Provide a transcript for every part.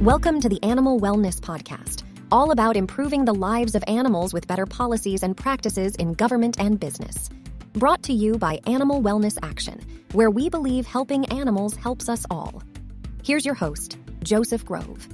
Welcome to the Animal Wellness Podcast, all about improving the lives of animals with better policies and practices in government and business. Brought to you by Animal Wellness Action, where we believe helping animals helps us all. Here's your host, Joseph Grove.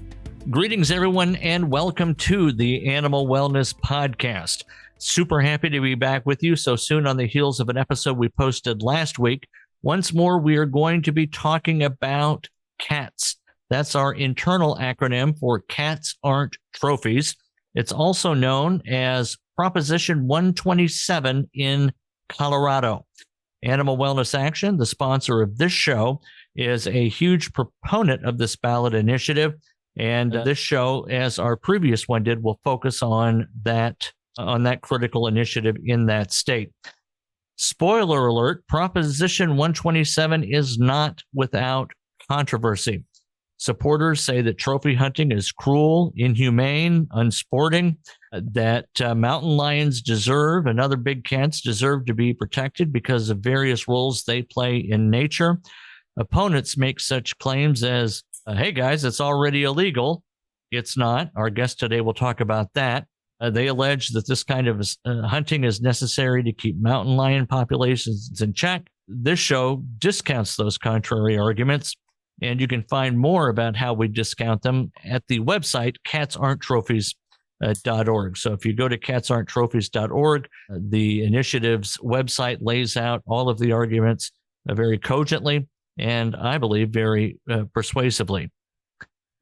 Greetings, everyone, and welcome to the Animal Wellness Podcast. Super happy to be back with you so soon on the heels of an episode we posted last week. Once more, we are going to be talking about cats. That's our internal acronym for Cats Aren't Trophies. It's also known as Proposition 127 in Colorado. Animal Wellness Action, the sponsor of this show, is a huge proponent of this ballot initiative. And this show, as our previous one did, will focus on that critical initiative in that state. Spoiler alert, Proposition 127 is not without controversy. Supporters say that trophy hunting is cruel, inhumane, unsporting, that mountain lions deserve and other big cats deserve to be protected because of various roles they play in nature. Opponents make such claims as, hey guys, it's already illegal. It's not. Our guest today will talk about that. They allege that this kind of hunting is necessary to keep mountain lion populations in check. This show discounts those contrary arguments, and you can find more about how we discount them at the website catsaren'ttrophies.org. So if you go to catsaren'ttrophies.org, the initiative's website lays out all of the arguments very cogently and I believe very persuasively.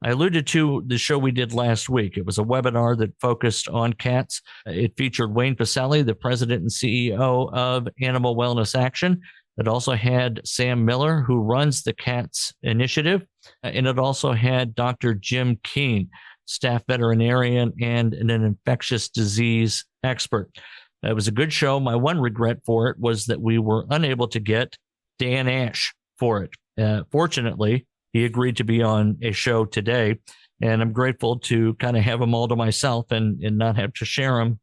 I alluded to the show we did last week. It was a webinar that focused on cats. It featured Wayne Pacelli, the president and CEO of Animal Wellness Action. It also had Sam Miller, who runs the Cats Initiative, and it also had Dr. Jim Keene, staff veterinarian and an infectious disease expert. It was a good show. My one regret for it was that we were unable to get Dan Ashe for it. Fortunately, he agreed to be on a show today, and I'm grateful to kind of have him all to myself and not have to share him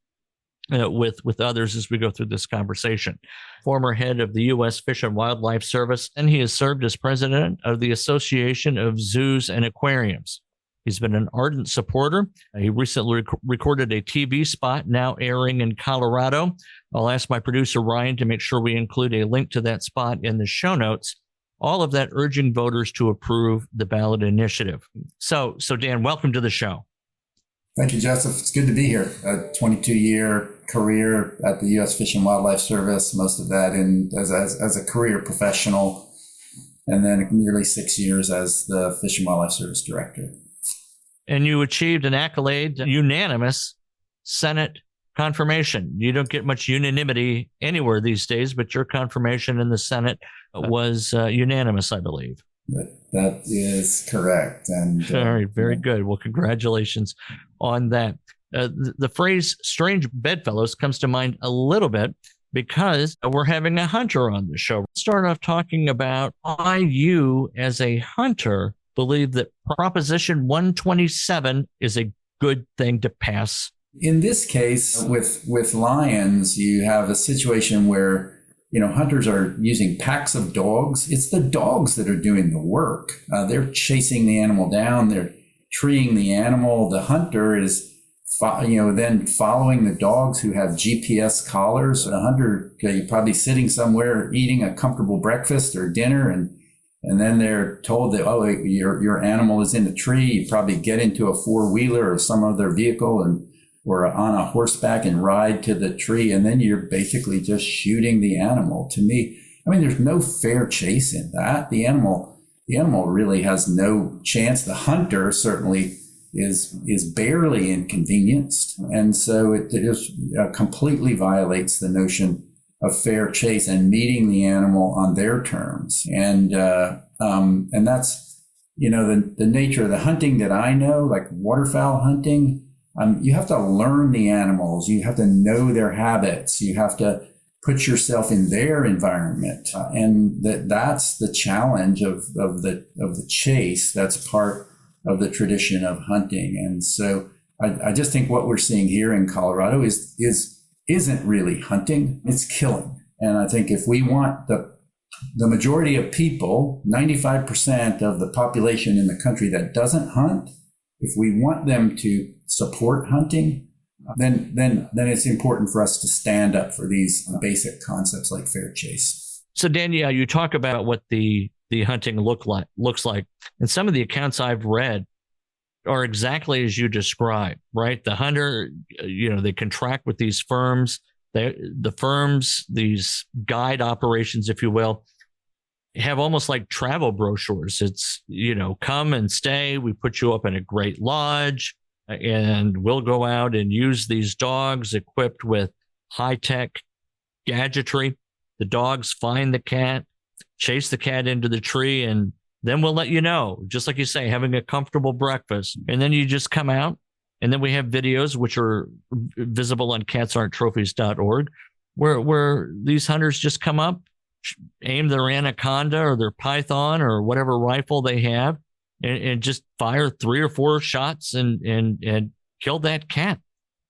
with others as we go through this conversation. Former head of the U.S. Fish and Wildlife Service, and he has served as president of the Association of Zoos and Aquariums. He's been an ardent supporter. He recently recorded a TV spot now airing in Colorado. I'll ask my producer, Ryan, to make sure we include a link to that spot in the show notes. All of that urging voters to approve the ballot initiative. So Dan, welcome to the show. Thank you, Joseph. It's good to be here. A 22-year career at the U.S. Fish and Wildlife Service, most of that as a career professional, and then nearly 6 years as the Fish and Wildlife Service Director. And you achieved an accolade, unanimous Senate confirmation. You don't get much unanimity anywhere these days, but your confirmation in the Senate was unanimous, I believe. That is correct. And all right, very good. Well, congratulations on that. The phrase strange bedfellows comes to mind a little bit because we're having a hunter on the show. Let's start off talking about why you, as a hunter, believe that Proposition 127 is a good thing to pass. In this case, with lions, you have a situation where hunters are using packs of dogs. It's the dogs that are doing the work. They're chasing the animal down. They're treeing the animal. The hunter is, then following the dogs who have GPS collars. A hunter, you're probably sitting somewhere eating a comfortable breakfast or dinner, and then they're told that, oh, your animal is in a tree. You probably get into a four-wheeler or some other vehicle or on a horseback and ride to the tree, and then you're basically just shooting the animal. To me, there's no fair chase in that. The animal really has no chance. The hunter certainly is barely inconvenienced, and so it just completely violates the notion of fair chase and meeting the animal on their terms. And that's the nature of the hunting that I know, like waterfowl hunting. You have to learn the animals. You have to know their habits. You have to put yourself in their environment, and that's the challenge of the chase. That's part of the tradition of hunting. And so I just think what we're seeing here in Colorado isn't really hunting; it's killing. And I think if we want the majority of people, 95% of the population in the country that doesn't hunt, if we want them to support hunting, then it's important for us to stand up for these basic concepts like fair chase. So Danielle, you talk about what the hunting looks like, and some of the accounts I've read are exactly as you describe, right? The hunter, they contract with these firms. The firms, these guide operations, if you will, have almost like travel brochures. It's, come and stay. We put you up in a great lodge, and we'll go out and use these dogs equipped with high-tech gadgetry. The dogs find the cat, chase the cat into the tree, and then we'll let you know, just like you say, having a comfortable breakfast. And then you just come out. And then we have videos which are visible on catsaren'ttrophies.org where these hunters just come up, aim their anaconda or their python or whatever rifle they have, and just fire 3 or 4 shots and kill that cat.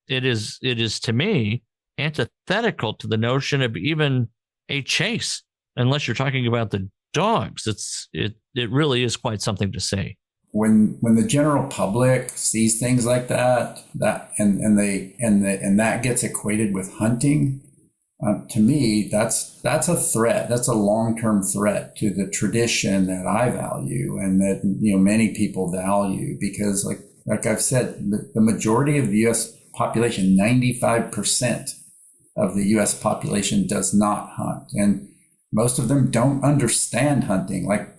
It is to me antithetical to the notion of even a chase, unless you're talking about the dogs. It really is quite something to say. When the general public sees things like that that gets equated with hunting, to me, that's a threat. That's a long-term threat to the tradition that I value and that many people value, because like I've said, the majority of the U.S. population, 95% of the U.S. population does not hunt, and most of them don't understand hunting. I've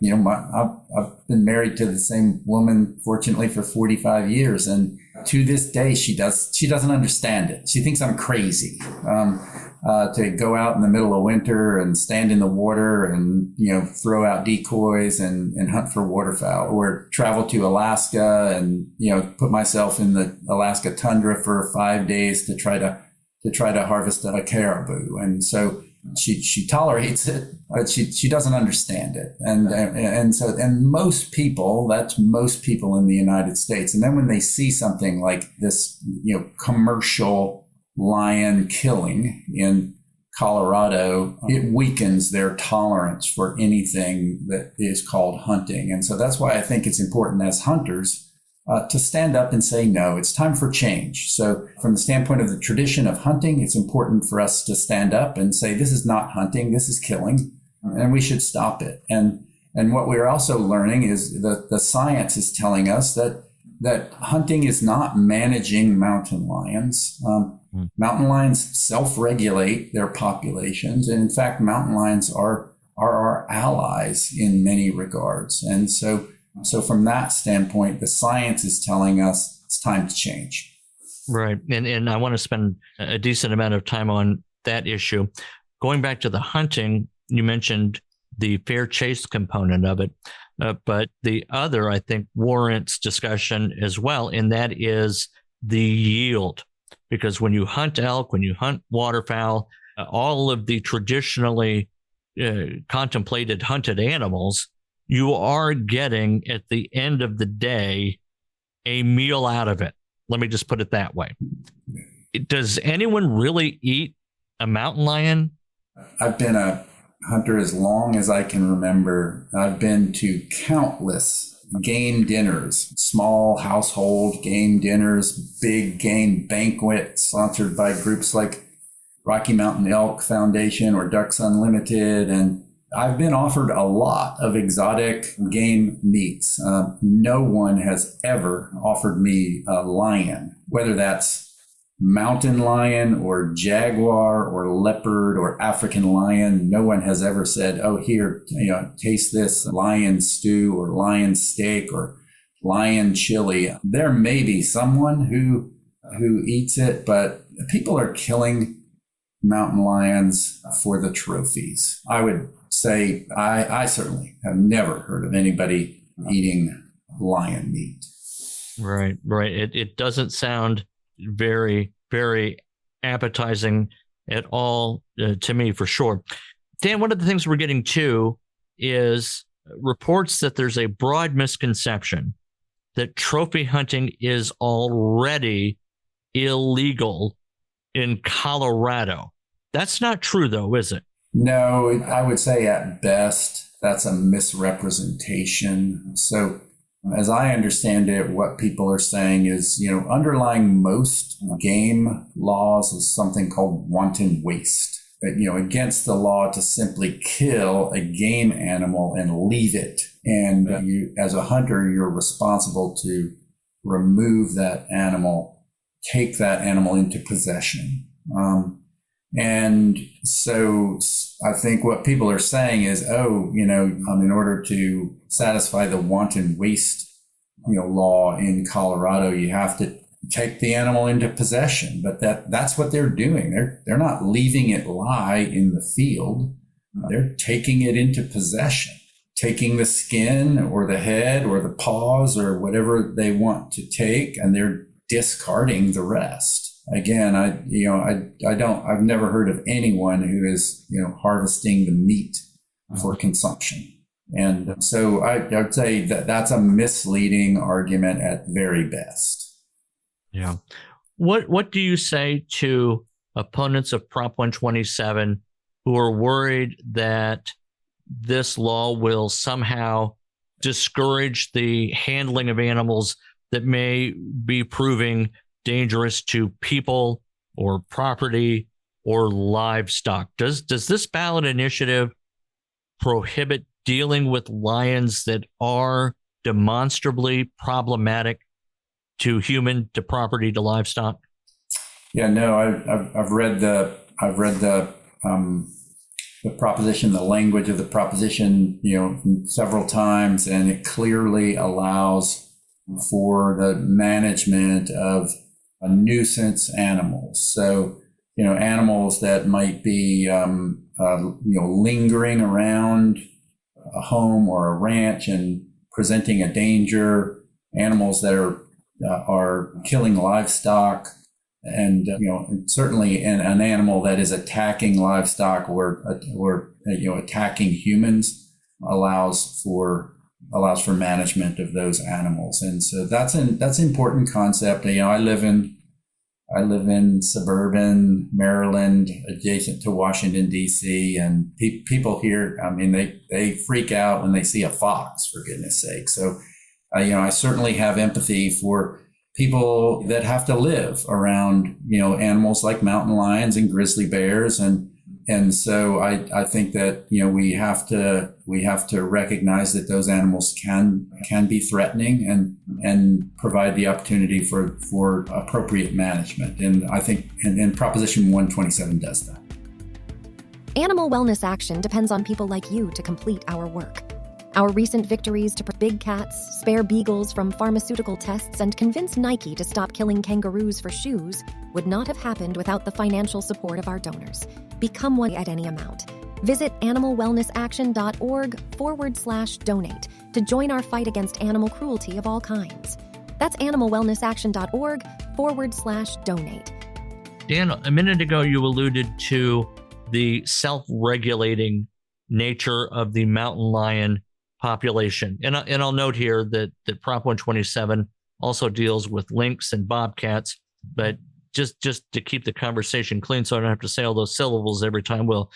been married to the same woman, fortunately, for 45 years. And to this day, she doesn't understand it. She thinks I'm crazy to go out in the middle of winter and stand in the water and, throw out decoys and hunt for waterfowl, or travel to Alaska and, put myself in the Alaska tundra for 5 days to try to harvest a caribou. And so she tolerates it, but she doesn't understand it. And most people, that's most people in the United States. And then when they see something like this, commercial lion killing in Colorado, it weakens their tolerance for anything that is called hunting. And so that's why I think it's important as hunters to stand up and say, no, it's time for change. So from the standpoint of the tradition of hunting, it's important for us to stand up and say, this is not hunting, this is killing, and we should stop it. And what we're also learning is that the science is telling us that hunting is not managing mountain lions. Mountain lions self-regulate their populations. And in fact, mountain lions are our allies in many regards. And so from that standpoint, the science is telling us it's time to change. Right. And I want to spend a decent amount of time on that issue. Going back to the hunting, you mentioned the fair chase component of it, but the other, I think, warrants discussion as well, and that is the yield. Because when you hunt elk, when you hunt waterfowl, all of the traditionally contemplated hunted animals, you are getting, at the end of the day, a meal out of it. Let me just put it that way. Does anyone really eat a mountain lion? I've been a hunter as long as I can remember. I've been to countless game dinners, small household game dinners, big game banquets sponsored by groups like Rocky Mountain Elk Foundation or Ducks Unlimited. And I've been offered a lot of exotic game meats. No one has ever offered me a lion, whether that's mountain lion or jaguar or leopard or African lion. No one has ever said, oh, here, taste this lion stew or lion steak or lion chili. There may be someone who eats it, but people are killing mountain lions for the trophies. I would say I certainly have never heard of anybody eating lion meat. Right. It doesn't sound very, very appetizing at all to me, for sure. Dan, one of the things we're getting to is reports that there's a broad misconception that trophy hunting is already illegal in Colorado. That's not true, though, is it? No, I would say at best that's a misrepresentation. So As I understand it, what people are saying is, underlying most game laws is something called wanton waste. Against the law to simply kill a game animal and leave it. And you, as a hunter, you're responsible to remove that animal, take that animal into possession. And so I think what people are saying is, in order to satisfy the wanton waste, law in Colorado, you have to take the animal into possession. But that's what they're doing. They're not leaving it lie in the field. They're taking it into possession, taking the skin or the head or the paws or whatever they want to take, and they're discarding the rest. Again, I've never heard of anyone who is, harvesting the meat for consumption. And so I'd say that that's a misleading argument at very best. Yeah. What do you say to opponents of Prop 127 who are worried that this law will somehow discourage the handling of animals that may be proving dangerous to people or property or livestock? Does this ballot initiative prohibit dealing with lions that are demonstrably problematic to human, to property, to livestock? Yeah, no, I've read the proposition, the language of the proposition, several times, and it clearly allows for the management of nuisance animals. So, animals that might be, lingering around a home or a ranch and presenting a danger, animals that are killing livestock, and certainly an animal that is attacking livestock or attacking humans allows for management of those animals. And so that's an important concept. I live in suburban Maryland, adjacent to Washington, D.C., and people here, they freak out when they see a fox, for goodness sake. So, I certainly have empathy for people that have to live around, animals like mountain lions and grizzly bears. And so I think that, we have to recognize that those animals can be threatening and provide the opportunity for appropriate management. And I think, and Proposition 127 does that. Animal wellness action depends on people like you to complete our work. Our recent victories to protect big cats, spare beagles from pharmaceutical tests, and convince Nike to stop killing kangaroos for shoes would not have happened without the financial support of our donors. Become one at any amount. Visit animalwellnessaction.org/donate to join our fight against animal cruelty of all kinds. That's animalwellnessaction.org/donate. Dan, a minute ago, you alluded to the self-regulating nature of the mountain lion population. And I'll note here that Prop 127 also deals with lynx and bobcats, but just to keep the conversation clean so I don't have to say all those syllables every time, we'll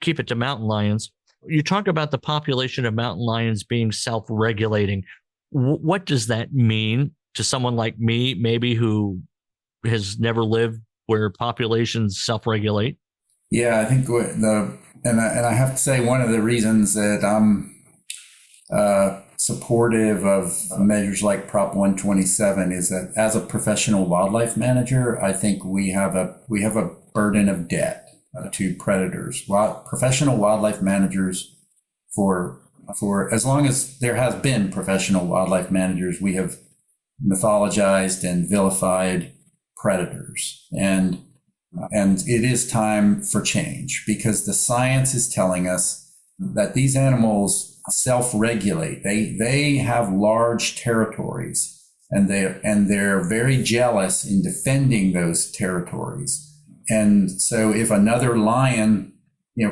keep it to mountain lions. You talk about the population of mountain lions being self-regulating. What does that mean to someone like me, maybe who has never lived where populations self-regulate? Yeah, I think and I have to say one of the reasons that I'm supportive of measures like Prop 127 is that as a professional wildlife manager, I think we have a burden of debt to predators. Professional wildlife managers, for as long as there has been professional wildlife managers, we have mythologized and vilified predators, and it is time for change, because the science is telling us that these animals self-regulate. They have large territories, and they're very jealous in defending those territories. And so if another lion,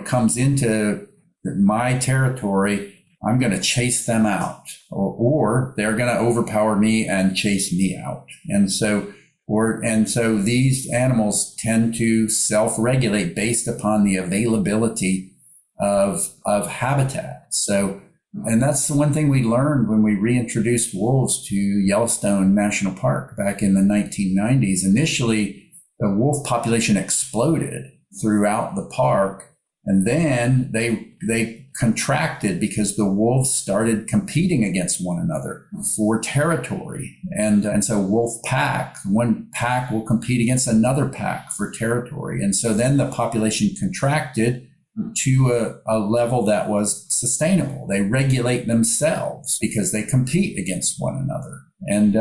comes into my territory, I'm going to chase them out, or they're going to overpower me and chase me out. And so these animals tend to self-regulate based upon the availability of habitat. So And that's the one thing we learned when we reintroduced wolves to Yellowstone National Park back in the 1990s. Initially, the wolf population exploded throughout the park, and then they contracted because the wolves started competing against one another for territory. And so one pack will compete against another pack for territory. And so then the population contracted to a level that was sustainable. They regulate themselves because they compete against one another. And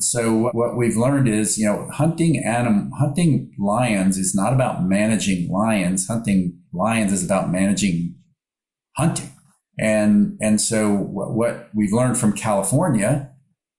so what we've learned is, hunting lions is not about managing lions. Hunting lions is about managing hunting. And so what we've learned from California,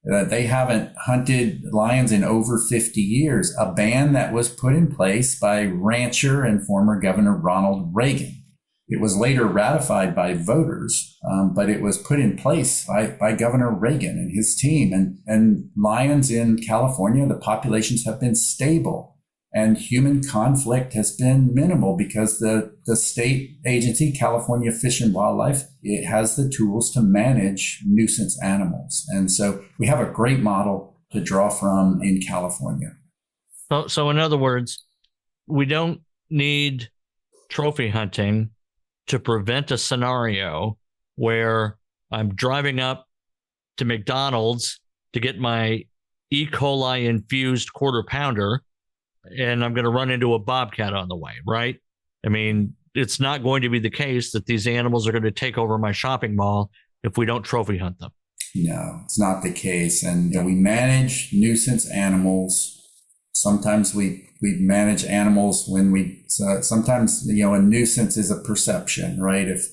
that they haven't hunted lions in over 50 years, a ban that was put in place by rancher and former Governor Ronald Reagan. It was later ratified by voters, but it was put in place by Governor Reagan and his team. And lions in California, the populations have been stable, and human conflict has been minimal because the state agency, California Fish and Wildlife, it has the tools to manage nuisance animals. And so we have a great model to draw from in California. So in other words, we don't need trophy hunting to prevent a scenario where I'm driving up to McDonald's to get my E. coli infused quarter pounder, and I'm going to run into a bobcat on the way, right? I mean, it's not going to be the case that these animals are going to take over my shopping mall if we don't trophy hunt them. No, it's not the case. And we manage nuisance animals. Sometimes we manage animals sometimes, a nuisance is a perception, right? If,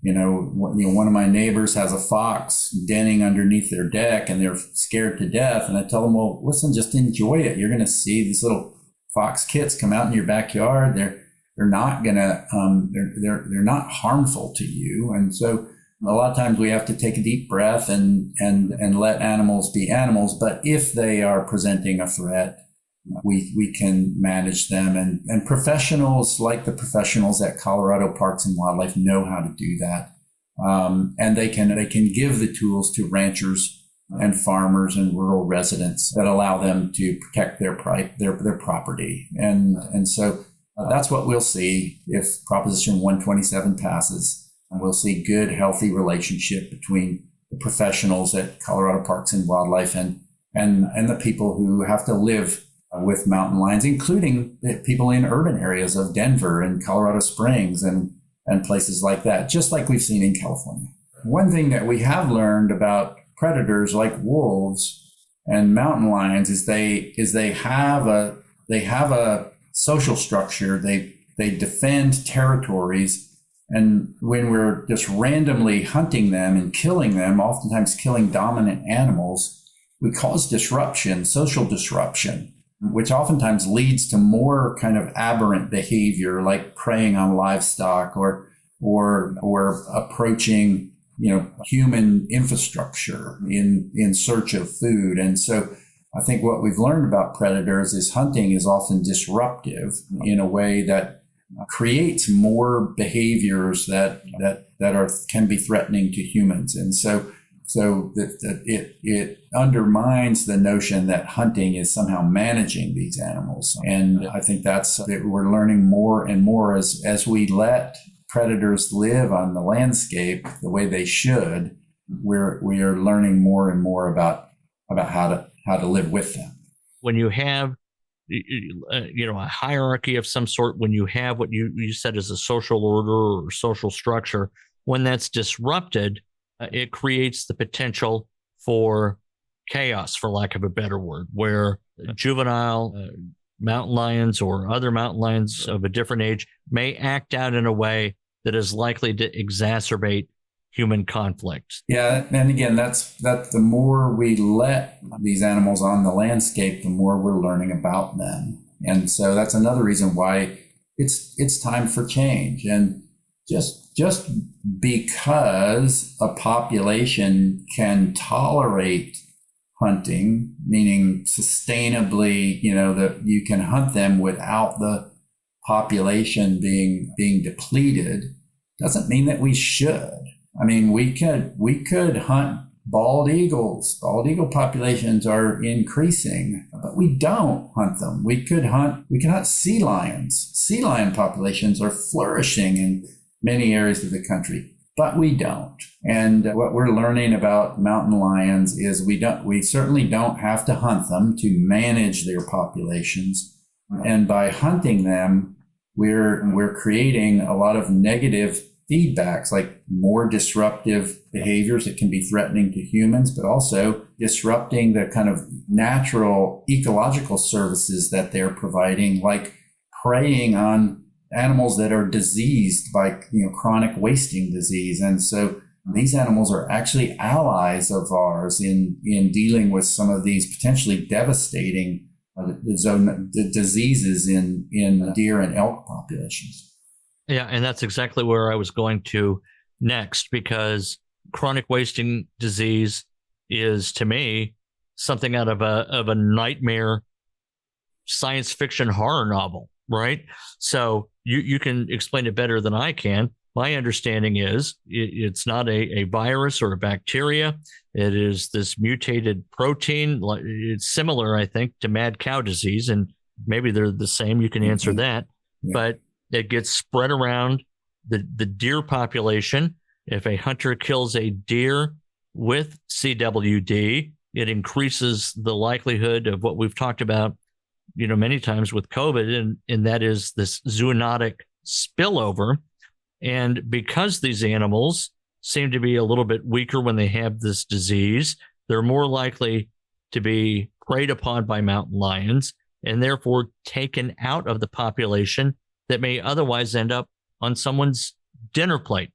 one of my neighbors has a fox denning underneath their deck and they're scared to death. And I tell them, well, listen, just enjoy it. You're going to see these little fox kits come out in your backyard. They're not going to, they're not harmful to you. And so a lot of times we have to take a deep breath and let animals be animals. But if they are presenting a threat, we can manage them, and professionals like the professionals at Colorado Parks and Wildlife know how to do that. And they can give the tools to ranchers and farmers and rural residents that allow them to protect their property. And so that's what we'll see if Proposition 127 passes. And we'll see good, healthy relationship between the professionals at Colorado Parks and Wildlife and the people who have to live with mountain lions, including the people in urban areas of Denver and Colorado Springs and places like that, just like we've seen in California. One thing that we have learned about predators like wolves and mountain lions is they have a social structure. They defend territories, and when we're just randomly hunting them and killing them, oftentimes killing dominant animals, we cause disruption, social disruption, which oftentimes leads to more kind of aberrant behavior, like preying on livestock or approaching, human infrastructure in search of food. And so I think what we've learned about predators is hunting is often disruptive in a way that creates more behaviors that can be threatening to humans. And so it undermines the notion that hunting is somehow managing these animals. And I think we're learning more and more as we let predators live on the landscape the way they should. We are learning more and more about how to live with them. When you have a hierarchy of some sort, when you have what you said is a social order or social structure, when that's disrupted, it creates the potential for chaos, for lack of a better word, where juvenile mountain lions or other mountain lions of a different age may act out in a way that is likely to exacerbate human conflict. Yeah, and again, that's the more we let these animals on the landscape, the more we're learning about them. And so that's another reason why it's time for change. And just because a population can tolerate hunting, meaning sustainably, that you can hunt them without the population being depleted, doesn't mean that we should. I mean, we could hunt bald eagles. Bald eagle populations are increasing, but we don't hunt them. We could hunt sea lions. Sea lion populations are flourishing in many areas of the country, but we don't. And what we're learning about mountain lions is we certainly don't have to hunt them to manage their populations. And by hunting them, we're creating a lot of negative feedbacks, like more disruptive behaviors that can be threatening to humans, but also disrupting the kind of natural ecological services that they're providing, like preying on animals that are diseased by chronic wasting disease. And so these animals are actually allies of ours in dealing with some of these potentially devastating diseases in deer and elk populations. Yeah, and that's exactly where I was going to next, because chronic wasting disease is, to me, something out of a nightmare science fiction horror novel, right? So you can explain it better than I can. My understanding is it's not a virus or a bacteria. It is this mutated protein. It's similar, I think, to mad cow disease, and maybe they're the same. You can answer that. Yeah. But it gets spread around the deer population. If a hunter kills a deer with CWD, it increases the likelihood of what we've talked about, many times with COVID, and that is this zoonotic spillover. And because these animals seem to be a little bit weaker when they have this disease, they're more likely to be preyed upon by mountain lions and therefore taken out of the population that may otherwise end up on someone's dinner plate.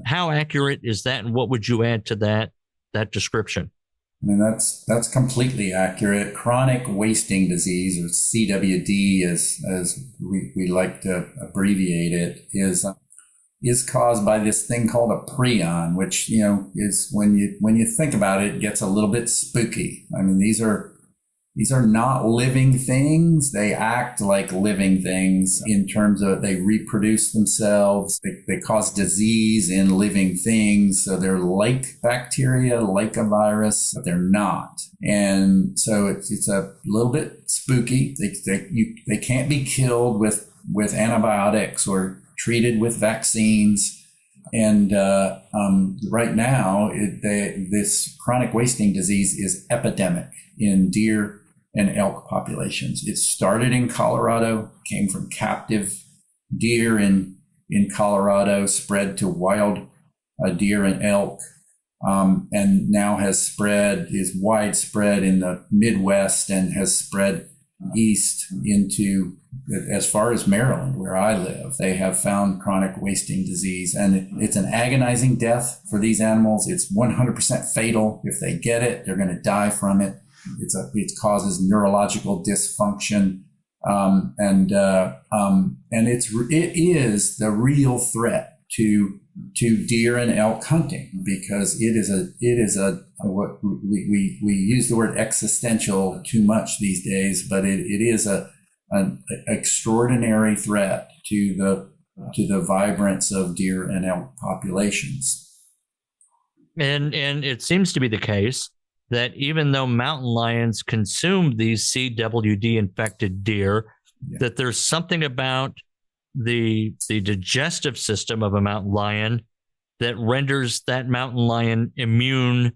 How accurate is that, and what would you add to that description? I mean, that's completely accurate. Chronic wasting disease, or CWD, as we like to abbreviate it, is caused by this thing called a prion, which is, when you think about it, gets a little bit spooky. I mean, these are not living things. They act like living things in terms of they reproduce themselves. They cause disease in living things. So they're like bacteria, like a virus, but they're not. And so it's a little bit spooky. They can't be killed with antibiotics or treated with vaccines. And right now, this chronic wasting disease is epidemic in deer and elk populations. It started in Colorado, came from captive deer in Colorado, spread to wild deer and elk, and now is widespread in the Midwest and has spread east into as far as Maryland, where I live. They have found chronic wasting disease, and it's an agonizing death for these animals. It's 100% fatal. If they get it, they're going to die from it. It causes neurological dysfunction, and it is the real threat to deer and elk hunting, because it is a what we use the word existential too much these days, but it is an extraordinary threat to the vibrance of deer and elk populations. And it seems to be the case that even though mountain lions consume these CWD infected deer, that there's something about the digestive system of a mountain lion that renders that mountain lion immune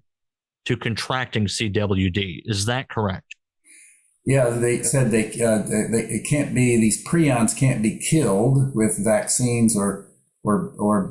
to contracting CWD. Is that correct? Yeah, they said it can't be, these prions can't be killed with vaccines or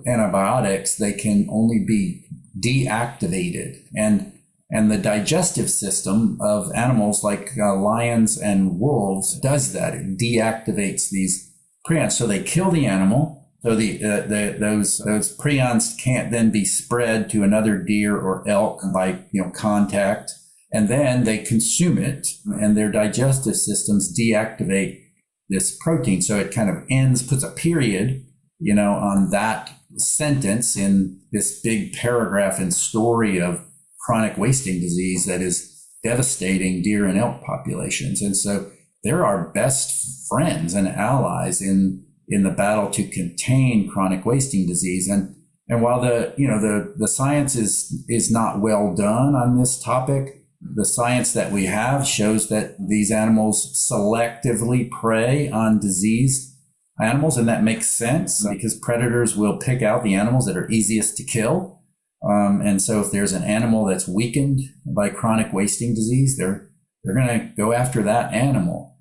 antibiotics. They can only be deactivated. And the digestive system of animals like lions and wolves does that. It deactivates these prions. So they kill the animal. So those prions can't then be spread to another deer or elk by contact. And then they consume it, and their digestive systems deactivate this protein. So it kind of puts a period, on that sentence in this big paragraph and story of chronic wasting disease that is devastating deer and elk populations. And so they're our best friends and allies in the battle to contain chronic wasting disease. And And while the science is not well done on this topic, the science that we have shows that these animals selectively prey on diseased animals, and that makes sense because predators will pick out the animals that are easiest to kill. And so if there's an animal that's weakened by chronic wasting disease, they're going to go after that animal.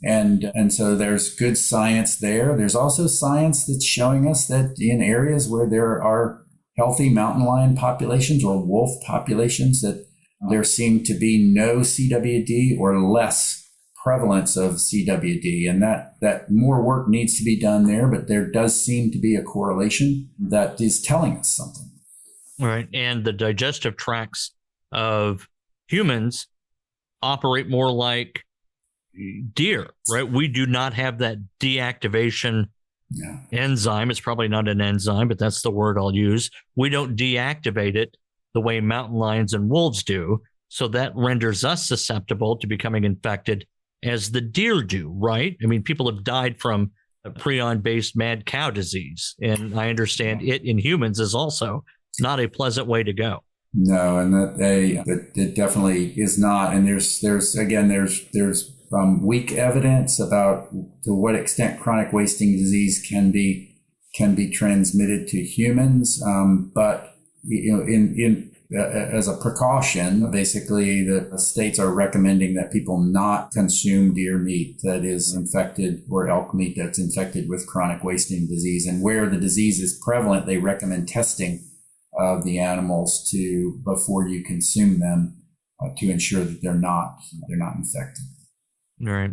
And so there's good science there. There's also science that's showing us that in areas where there are healthy mountain lion populations or wolf populations, that there seem to be no CWD or less prevalence of CWD, and that more work needs to be done there, but there does seem to be a correlation that is telling us something. Right. And the digestive tracts of humans operate more like deer, right? We do not have that deactivation enzyme. It's probably not an enzyme, but that's the word I'll use. We don't deactivate it the way mountain lions and wolves do. So that renders us susceptible to becoming infected as the deer do, right? I mean, people have died from a prion-based mad cow disease. And I understand it in humans is also not a pleasant way to go. No, and it definitely is not. And there's weak evidence about to what extent chronic wasting disease can be transmitted to humans. But as a precaution, basically the states are recommending that people not consume deer meat that is infected or elk meat that's infected with chronic wasting disease. And where the disease is prevalent, they recommend testing of the animals before you consume them to ensure that they're not infected. All right.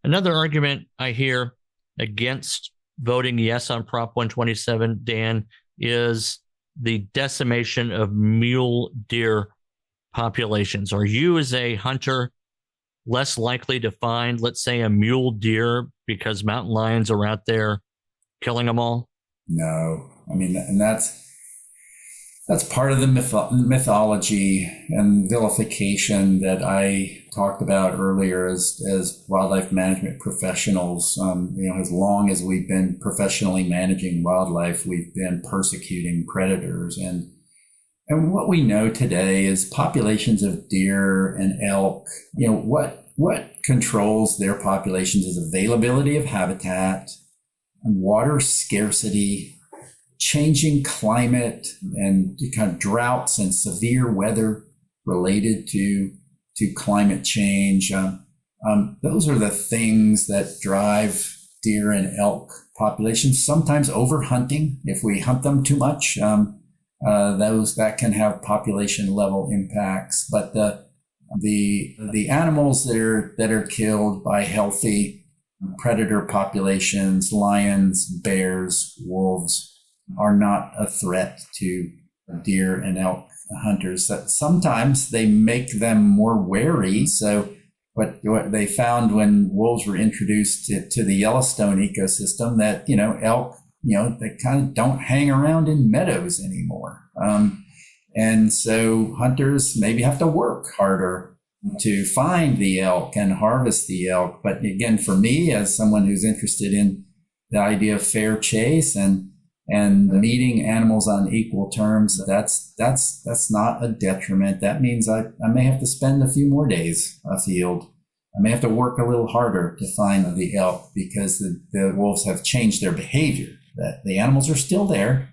Another argument I hear against voting yes on Prop 127, Dan, is the decimation of mule deer populations. Are you, as a hunter, less likely to find, let's say, a mule deer because mountain lions are out there killing them all? No. I mean, and that's part of the mythology and vilification that I talked about earlier as wildlife management professionals. As long as we've been professionally managing wildlife, we've been persecuting predators. And what we know today is populations of deer and elk, what controls their populations is availability of habitat, water scarcity, changing climate, and kind of droughts and severe weather related to climate change. Those are the things that drive deer and elk populations. Sometimes overhunting, if we hunt them too much, that can have population level impacts. But the animals that are killed by healthy predator populations, lions, bears, wolves, are not a threat to deer and elk hunters. That sometimes they make them more wary. So what they found when wolves were introduced to the Yellowstone ecosystem, that elk, they kind of don't hang around in meadows anymore, and so hunters maybe have to work harder to find the elk and harvest the elk. But again, for me, as someone who's interested in the idea of fair chase and meeting animals on equal terms, that's not a detriment. That means I may have to spend a few more days afield. I may have to work a little harder to find the elk because the wolves have changed their behavior. That the animals are still there.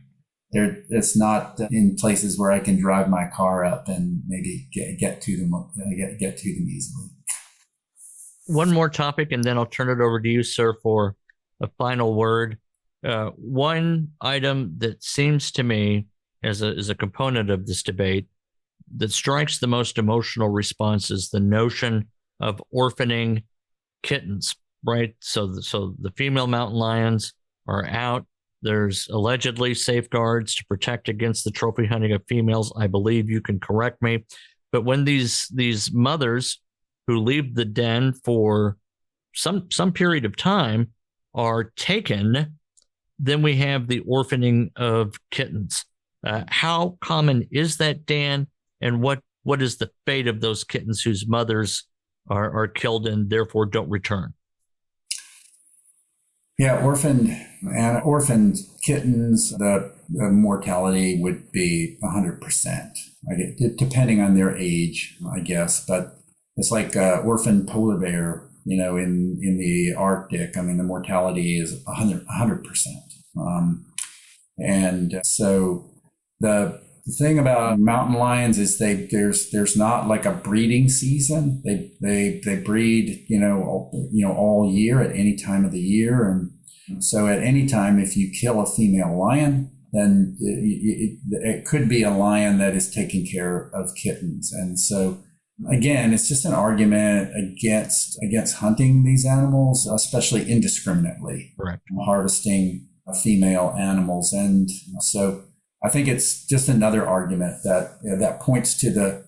It's not in places where I can drive my car up and maybe get to them easily. One more topic, and then I'll turn it over to you, sir, for a final word. One item that seems to me as a component of this debate that strikes the most emotional response is the notion of orphaning kittens, right? So the female mountain lions are out. There's allegedly safeguards to protect against the trophy hunting of females. I believe, you can correct me. But when these mothers who leave the den for some period of time are taken, then we have the orphaning of kittens. How common is that, Dan? And what is the fate of those kittens whose mothers are killed and therefore don't return? Yeah, orphaned kittens, the mortality would be 100%, depending on their age, I guess. But it's like orphaned polar bear, in the Arctic. I mean, the mortality is 100%. And so the thing about mountain lions is there's not like a breeding season. They breed, all year at any time of the year. And so at any time, if you kill a female lion, then it could be a lion that is taking care of kittens. And so again, it's just an argument against hunting these animals, especially indiscriminately, correct, harvesting female animals. And so I think it's just another argument that points to the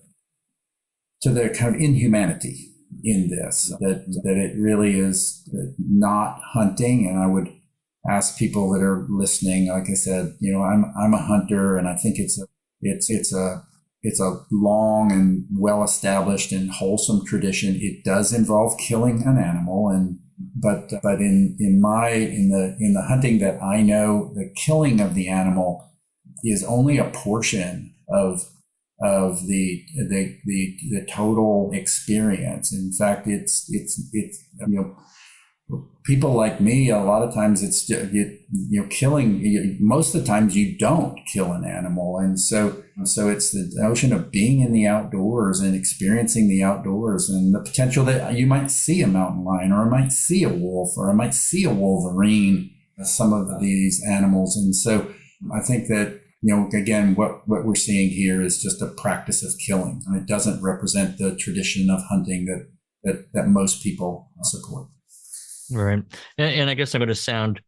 kind of inhumanity in this, that it really is not hunting. And I would ask people that are listening, like I said, I'm a hunter, and I think it's a long and well-established and wholesome tradition. It does involve killing an animal, but in the hunting that I know, the killing of the animal is only a portion of the total experience. In fact, it's people like me, a lot of times it's killing. Most of the times you don't kill an animal, and so it's the notion of being in the outdoors and experiencing the outdoors, and the potential that you might see a mountain lion, or I might see a wolf, or I might see a wolverine, some of these animals. And so I think that, again, what we're seeing here is just a practice of killing, and it doesn't represent the tradition of hunting that most people support. Right. And I guess I'm going to sound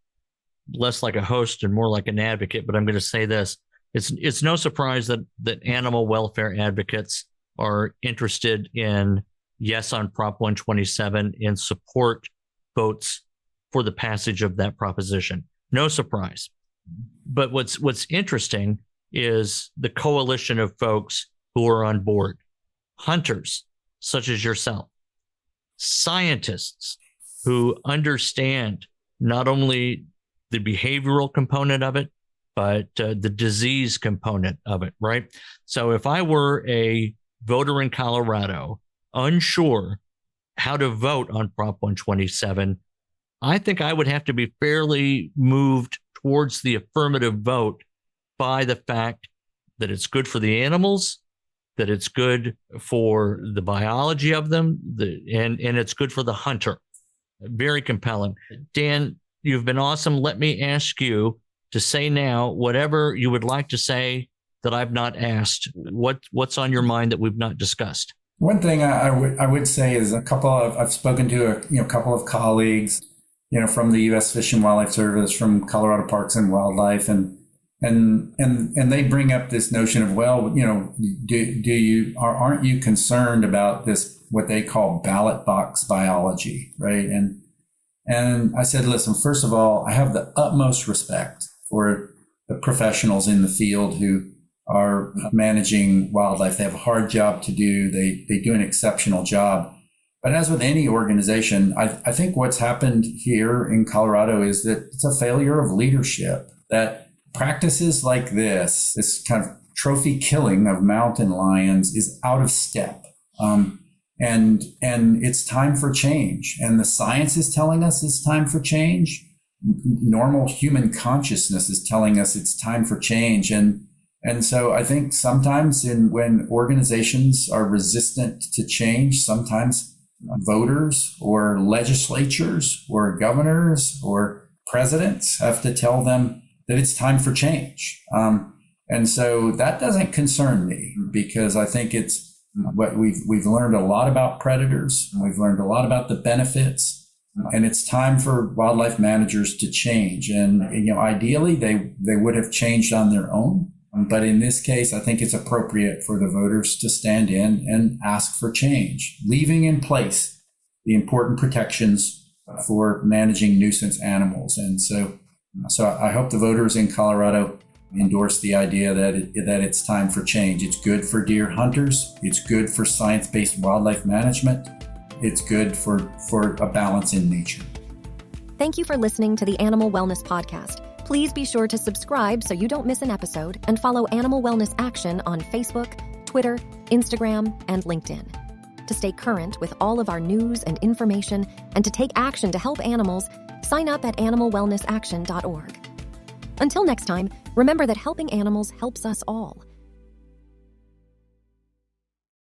less like a host and more like an advocate, but I'm going to say this. It's no surprise that animal welfare advocates are interested in yes on Prop 127 and support votes for the passage of that proposition. No surprise. But what's interesting is the coalition of folks who are on board. Hunters, such as yourself. Scientists who understand not only the behavioral component of it, but the disease component of it, right? So if I were a voter in Colorado, unsure how to vote on Prop 127, I think I would have to be fairly moved towards the affirmative vote by the fact that it's good for the animals, that it's good for the biology of them, and it's good for the hunter. Very compelling. Dan, you've been awesome. Let me ask you to say now whatever you would like to say that I've not asked. What's on your mind that we've not discussed? One thing I would say is I've spoken to a couple of colleagues, from the U.S. Fish and Wildlife Service, from Colorado Parks and Wildlife, and they bring up this notion of, well, aren't you concerned about this, what they call ballot box biology, right? And I said, listen, first of all, I have the utmost respect for the professionals in the field who are managing wildlife. They have a hard job to do. They do an exceptional job. But as with any organization, I think what's happened here in Colorado is that it's a failure of leadership, that practices like this kind of trophy killing of mountain lions is out of step. And it's time for change. And the science is telling us it's time for change. Normal human consciousness is telling us it's time for change. And so I think sometimes when organizations are resistant to change, sometimes voters or legislatures or governors or presidents have to tell them that it's time for change. And so that doesn't concern me, because I think it's what we've learned a lot about predators, and we've learned a lot about the benefits, and it's time for wildlife managers to change. And ideally they would have changed on their own, but in this case, I think it's appropriate for the voters to stand in and ask for change, leaving in place the important protections for managing nuisance animals. And so I hope the voters in Colorado endorse the idea that it's time for change. It's good for deer hunters. It's good for science-based wildlife management. It's good for a balance in nature. Thank you for listening to the Animal Wellness Podcast. Please be sure to subscribe so you don't miss an episode, and follow Animal Wellness Action on Facebook, Twitter, Instagram, and LinkedIn. To stay current with all of our news and information and to take action to help animals, sign up at animalwellnessaction.org. Until next time, remember that helping animals helps us all.